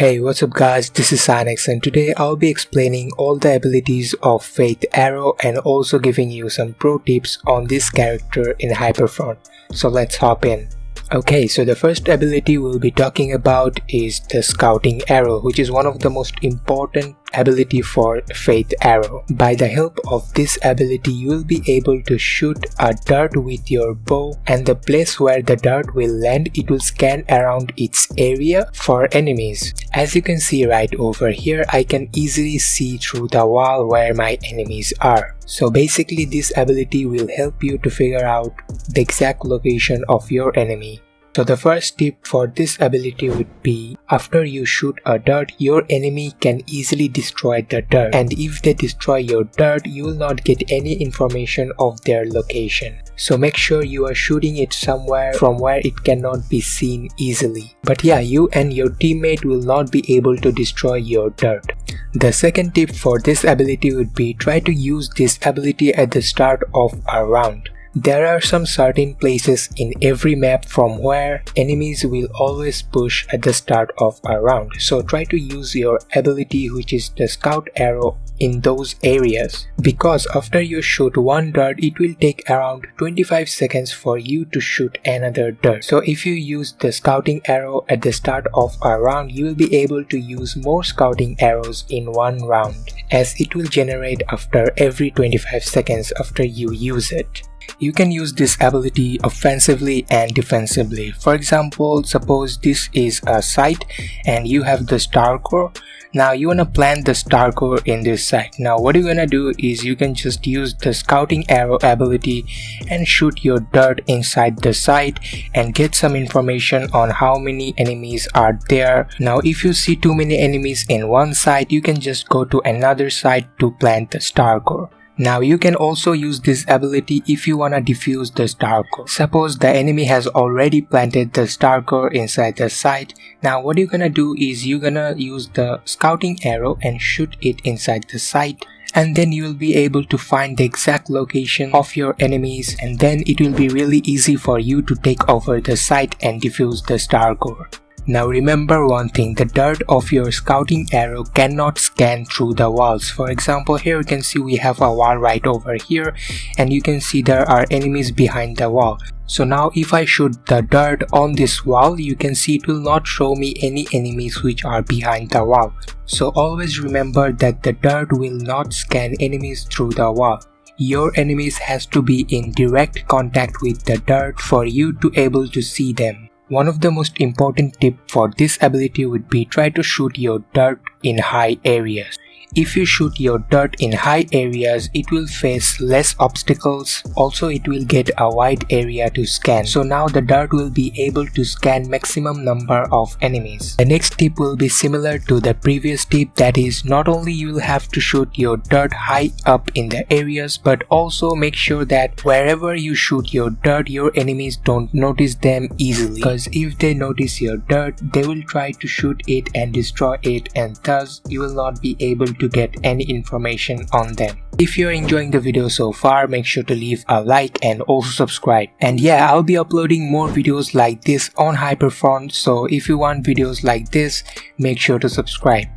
Hey, what's up guys, this is SinX and today I'll be explaining all the abilities of Faith Arrow and also giving you some pro tips on this character in Hyperfront. So let's hop in. Okay, so the first ability we'll be talking about is the Scouting Arrow, which is one of the most important ability for Faith Arrow. By the help of this ability, you will be able to shoot a dart with your bow, and the place where the dart will land, it will scan around its area for enemies. As you can see right over here, I can easily see through the wall where my enemies are. So basically this ability will help you to figure out the exact location of your enemy. So the first tip for this ability would be, after you shoot a dart, your enemy can easily destroy the dart, and if they destroy your dart, you will not get any information of their location. So make sure you are shooting it somewhere from where it cannot be seen easily. But yeah, you and your teammate will not be able to destroy your dart. The second tip for this ability would be, try to use this ability at the start of a round. There are some certain places in every map from where enemies will always push at the start of a round. So try to use your ability, which is the Scout Arrow, in those areas. Because after you shoot one dart, it will take around 25 seconds for you to shoot another dart. So if you use the Scouting Arrow at the start of a round, you will be able to use more Scouting Arrows in one round, as it will generate after every 25 seconds after you use it. You can use this ability offensively and defensively. For example, suppose this is a site and you have the star core. Now you wanna plant the star core in this site. Now what you're gonna do is you can just use the Scouting Arrow ability and shoot your dart inside the site and get some information on how many enemies are there. Now if you see too many enemies in one site, you can just go to another site to plant the star core. Now you can also use this ability if you wanna defuse the star core. Suppose the enemy has already planted the star core inside the site. Now what you're gonna do is you're gonna use the Scouting Arrow and shoot it inside the site, and then you will be able to find the exact location of your enemies, and then it will be really easy for you to take over the site and defuse the star core. Now remember one thing, the dart of your Scouting Arrow cannot scan through the walls. For example, here you can see we have a wall right over here, and you can see there are enemies behind the wall. So now if I shoot the dart on this wall, you can see it will not show me any enemies which are behind the wall. So always remember that the dart will not scan enemies through the wall. Your enemies has to be in direct contact with the dart for you to able to see them. One of the most important tips for this ability would be, try to shoot your dart in high areas. If you shoot your dart in high areas, it will face less obstacles. Also, it will get a wide area to scan. So now the dart will be able to scan maximum number of enemies. The next tip will be similar to the previous tip, that is, not only you will have to shoot your dart high up in the areas, but also make sure that wherever you shoot your dart, your enemies don't notice them easily. Because if they notice your dart, they will try to shoot it and destroy it, and thus you will not be able to get any information on them. If you're enjoying the video so far, make sure to leave a like and also subscribe. And yeah, I'll be uploading more videos like this on Hyperfront, so if you want videos like this, make sure to subscribe.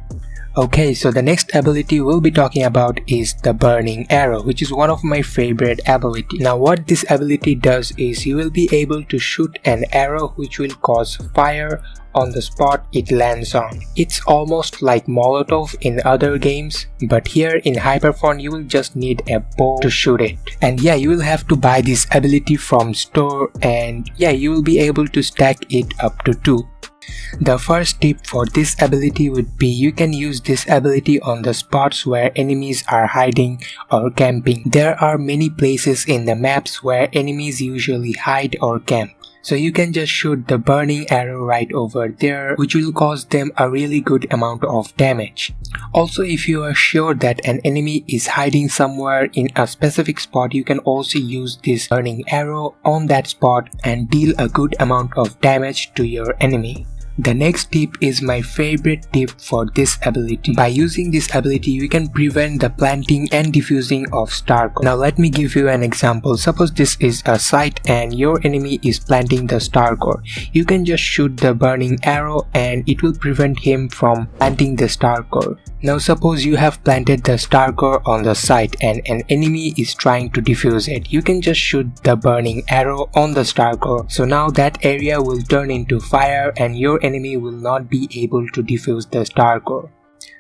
Okay, so the next ability we'll be talking about is the Burning Arrow, which is one of my favorite ability. Now what this ability does is you will be able to shoot an arrow which will cause fire on the spot it lands on. It's almost like Molotov in other games, but here in Hyperfront you will just need a bow to shoot it. And yeah, you will have to buy this ability from store, and yeah, you will be able to stack it up to 2. The first tip for this ability would be, you can use this ability on the spots where enemies are hiding or camping. There are many places in the maps where enemies usually hide or camp. So you can just shoot the Burning Arrow right over there, which will cause them a really good amount of damage. Also, if you are sure that an enemy is hiding somewhere in a specific spot, you can also use this Burning Arrow on that spot and deal a good amount of damage to your enemy. The next tip is my favorite tip for this ability. By using this ability, you can prevent the planting and diffusing of star core. Now let me give you an example. Suppose this is a site and your enemy is planting the star core. You can just shoot the burning arrow and it will prevent him from planting the star core. Now suppose you have planted the star core on the site and an enemy is trying to defuse it. You can just shoot the burning arrow on the star core. So now that area will turn into fire and your enemy will not be able to defuse the star core.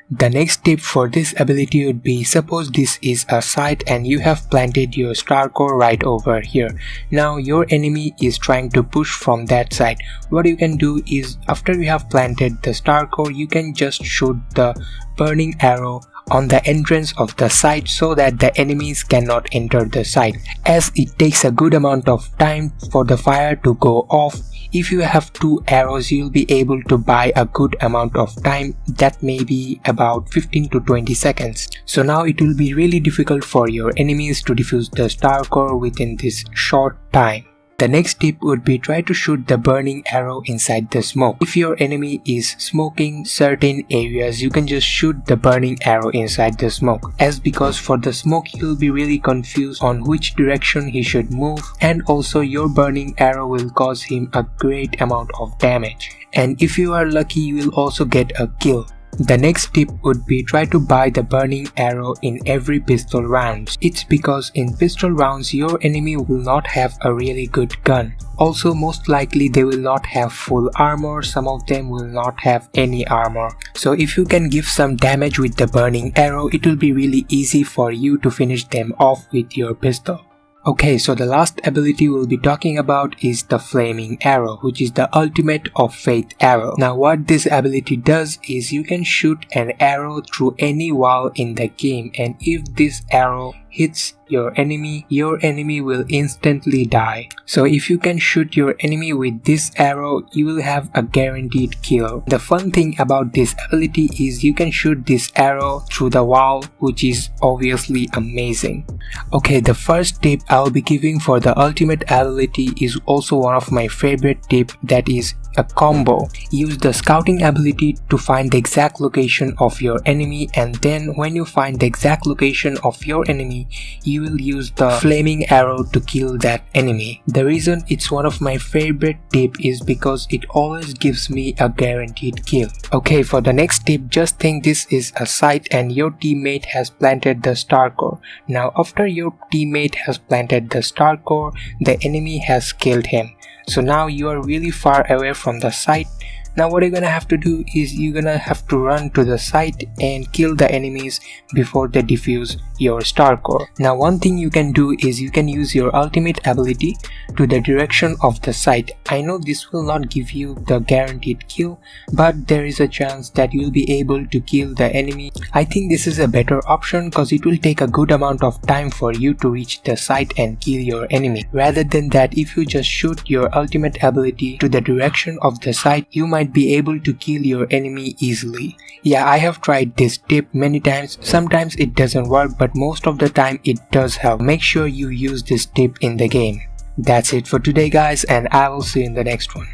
The next tip for this ability would be, suppose this is a site and you have planted your star core right over here. Now your enemy is trying to push from that side. What you can do is, after you have planted the star core, you can just shoot the burning arrow on the entrance of the site so that the enemies cannot enter the site, as it takes a good amount of time for the fire to go off. If you have 2 arrows, you'll be able to buy a good amount of time, that may be about 15 to 20 seconds. So now it will be really difficult for your enemies to defuse the star core within this short time. The next tip would be, try to shoot the burning arrow inside the smoke. If your enemy is smoking certain areas, you can just shoot the burning arrow inside the smoke, as because for the smoke you'll be really confused on which direction he should move, and also your burning arrow will cause him a great amount of damage. And if you are lucky, you will also get a kill. The next tip would be, try to buy the burning arrow in every pistol rounds. It's because in pistol rounds your enemy will not have a really good gun. Also, most likely they will not have full armor, some of them will not have any armor. So if you can give some damage with the burning arrow, it will be really easy for you to finish them off with your pistol. Okay, so the last ability we'll be talking about is the flaming arrow, which is the ultimate of faith arrow. Now what this ability does is, you can shoot an arrow through any wall in the game, and if this arrow hits your enemy will instantly die. So if you can shoot your enemy with this arrow, you will have a guaranteed kill. The fun thing about this ability is you can shoot this arrow through the wall, which is obviously amazing. Okay, the first tip I'll be giving for the ultimate ability is also one of my favorite tip, that is a combo. Use the scouting ability to find the exact location of your enemy, and then when you find the exact location of your enemy, you will use the flaming arrow to kill that enemy. The reason it's one of my favorite tip is because it always gives me a guaranteed kill. Okay, for the next tip, just think this is a site and your teammate has planted the star core. Now after your teammate has planted the star core, the enemy has killed him. So now you are really far away from the site. Now what you're gonna have to do is, you're gonna have to run to the site and kill the enemies before they defuse your star core. Now one thing you can do is, you can use your ultimate ability to the direction of the site. I know this will not give you the guaranteed kill, but there is a chance that you'll be able to kill the enemy. I think this is a better option because it will take a good amount of time for you to reach the site and kill your enemy. Rather than that, if you just shoot your ultimate ability to the direction of the site, you might be able to kill your enemy easily. Yeah, I have tried this tip many times. Sometimes it doesn't work, but most of the time it does help. Make sure you use this tip in the game. That's it for today guys, and I will see you in the next one.